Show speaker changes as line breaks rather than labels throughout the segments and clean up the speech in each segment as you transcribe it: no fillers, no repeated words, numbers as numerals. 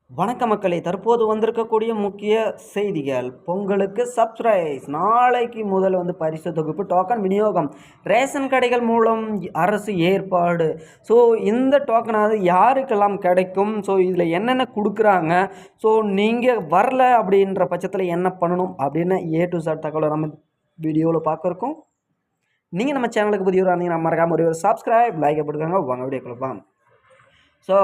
வணக்க மக்களே, தற்போது வந்திருக்கக்கூடிய முக்கிய செய்திகள். பொங்கலுக்கு சர்ப்ரைஸ். நாளைக்கு முதல் பரிசு தொகுப்பு டோக்கன் விநியோகம் ரேஷன் கடைகள் மூலம் அரசு ஏற்பாடு. ஸோ இந்த டோக்கனாவது யாருக்கெல்லாம் கிடைக்கும், ஸோ இதில் என்னென்ன கொடுக்குறாங்க, ஸோ நீங்கள் வரல அப்படின்ற பட்சத்தில் என்ன பண்ணணும் அப்படின்னு A to Z தகவலை நம்ம வீடியோவில் பார்க்குறோம். நீங்கள் நம்ம சேனலுக்கு புதியவராக இருந்தீங்கன்னா மறக்காம ஒரு சப்ஸ்கிரைப் லைக் போட்டுக்காங்க. வாங்க வீடியோ கொடுப்போம். ஸோ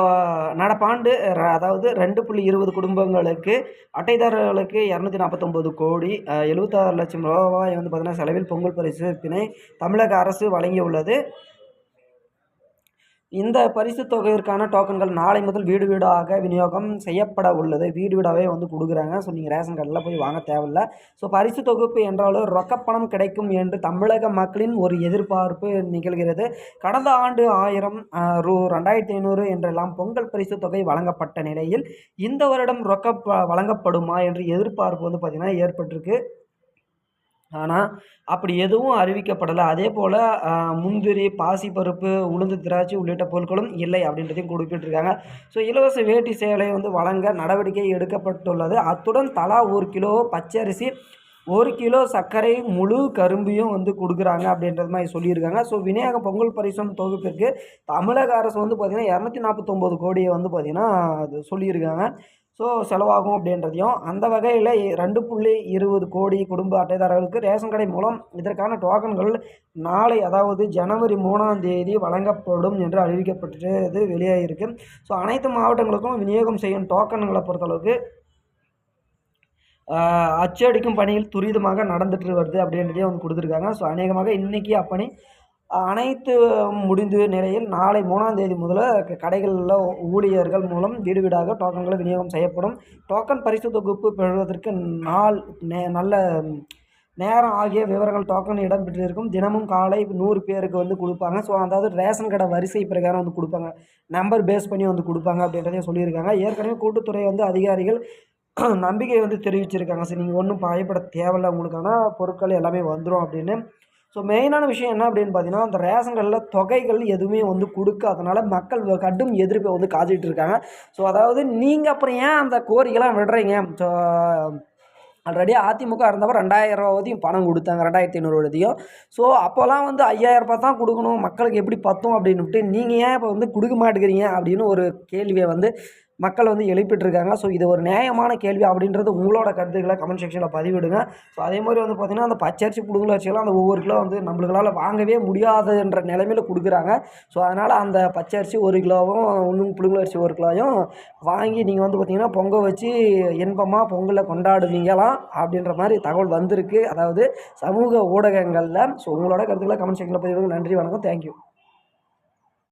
நடப்பாண்டு அதாவது 2.20 குடும்பங்களுக்கு அட்டைதாரர்களுக்கு 249 கோடி 76 லட்சம் ரூபாய் பார்த்தீங்கன்னா செலவில் பொங்கல் பரிசு விற்பனை தமிழக அரசு வழங்கியுள்ளது. இந்த பரிசு தொகையிற்கான டோக்கன்கள் நாளை முதல் வீடு வீடாக விநியோகம் செய்யப்பட உள்ளது. வீடு வீடாகவே கொடுக்குறாங்க. ஸோ நீங்கள் ரேஷன் கார்டில் போய் வாங்க தேவையில்லை. ஸோ பரிசு தொகுப்பு என்றாலும் ரொக்கப்பணம் கிடைக்கும் என்று தமிழக மக்களின் ஒரு எதிர்பார்ப்பு நிகழ்கிறது. கடந்த ஆண்டு 1000 ரூ. 2500 என்றெல்லாம் பொங்கல் பரிசு தொகை வழங்கப்பட்ட நிலையில் இந்த வருடம் வழங்கப்படுமா என்று எதிர்பார்ப்பு பார்த்திங்கன்னா ஏற்பட்டிருக்கு. ஆனால் அப்படி எதுவும் அறிவிக்கப்படலை. அதே போல் முந்திரி, பாசிப்பருப்பு, உளுந்து, திராட்சை உள்ளிட்ட பொருட்களும் இல்லை அப்படின்றதையும் குறிப்பிட்டிருக்காங்க. ஸோ இலவச வேட்டி சேலை வழங்க நடவடிக்கை எடுக்கப்பட்டுள்ளது. அத்துடன் தலா 1 கிலோ பச்சரிசி, 1 கிலோ சர்க்கரை, முழு கரும்பையும் கொடுக்குறாங்க அப்படின்றது மாதிரி சொல்லியிருக்காங்க. ஸோ விநாயக பொங்கல் பரிசு தொகுப்பிற்கு தமிழக அரசு பார்த்திங்கன்னா 249 கோடியை பார்த்திங்கன்னா அது சொல்லியிருக்காங்க. ஸோ செலவாகும் அப்படின்றதையும், அந்த வகையில் 2.20 கோடி குடும்ப அட்டைதாரர்களுக்கு ரேஷன் கடை மூலம் இதற்கான டோக்கன்கள் நாளை அதாவது ஜனவரி 3ஆம் தேதி வழங்கப்படும் என்று அறிவிக்கப்பட்டது வெளியாகிருக்கு. ஸோ அனைத்து மாவட்டங்களுக்கும் விநியோகம் செய்யும் டோக்கன்களை பொறுத்தளவுக்கு அச்சடிக்கும் பணியில் துரிதமாக நடந்துட்டு வருது அப்படின்றதையும் கொடுத்துருக்காங்க. ஸோ அநேகமாக இன்றைக்கி அப்பணி அனைத்து முடிந்த நிலையில் நாளை 3ஆம் தேதி முதல்ல கடைகளில் ஊழியர்கள் மூலம் வீடு வீடாக டோக்கன்களை விநியோகம் செய்யப்படும். டோக்கன் பரிசு தொகுப்பு பெறுவதற்கு நல்ல நேரம் ஆகிய விவரங்கள் டோக்கன் இடம்பெற்றிருக்கும். தினமும் காலை 100 பேருக்கு கொடுப்பாங்க. ஸோ அதாவது ரேஷன் கடை வரிசை பிரகாரம் கொடுப்பாங்க, நம்பர் பேஸ் பண்ணி கொடுப்பாங்க அப்படின்றதையும் சொல்லியிருக்காங்க. ஏற்கனவே கூட்டுத்துறை அதிகாரிகள் நம்பிக்கை தெரிவிச்சிருக்காங்க. சரி, நீங்கள் ஒன்றும் பயப்பட தேவையில்லை, உங்களுக்கான பொருட்கள் எல்லாமே வந்துடும் அப்படின்னு. ஸோ மெயினான விஷயம் என்ன அப்படின்னு பார்த்தீங்கன்னா, அந்த ரேஷன் கடையில் தொகைகள் எதுவுமே கொடுக்காதனால மக்கள் கடும் எதிர்ப்பை காத்துட்டு இருக்காங்க. ஸோ அதாவது நீங்கள் அப்புறம் ஏன் அந்த கோரிக்கைலாம் விடுறீங்க? ஸோ ஆல்ரெடி அதிமுக இருந்தப்போ 2000 ரூபாவதையும் பணம் கொடுத்தாங்க, 2500 ஸோ அப்போல்லாம் 5000 ரூபாய் தான் கொடுக்கணும், மக்களுக்கு எப்படி பத்தும் அப்படின்னுட்டு நீங்கள் ஏன் இப்போ கொடுக்க மாட்டேங்கிறீங்க அப்படின்னு ஒரு கேள்வியை மக்கள் எழுப்பிட்டுருக்காங்க. ஸோ இது ஒரு நியாயமான கேள்வி அப்படின்றது உங்களோட கருத்துக்களை கமெண்ட் செக்ஷனில் பதிவிடுங்க. ஸோ அதே மாதிரி பார்த்திங்கன்னா அந்த பச்சரிசி புடுங்கல் அரிசியெல்லாம் அந்த ஒவ்வொரு கிலோ நம்மளுக்களால் வாங்கவே முடியாதுன்ற நிலைமையில் கொடுக்குறாங்க. ஸோ அதனால் அந்த பச்சரிசி 1 கிலோவும் இன்னும் புடுங்கல் அரிசி 1 கிலோயும் வாங்கி நீங்கள் பார்த்திங்கன்னா பொங்கல் வச்சு இன்பமாக பொங்கலை கொண்டாடுவீங்களாம் அப்படின்ற மாதிரி தகவல் வந்திருக்கு, அதாவது சமூக ஊடகங்களில். ஸோ உங்களோட கருத்துக்களை கமெண்ட் செக்ஷனில் பதிவிடுங்க. நன்றி, வணக்கம், தேங்க்யூ.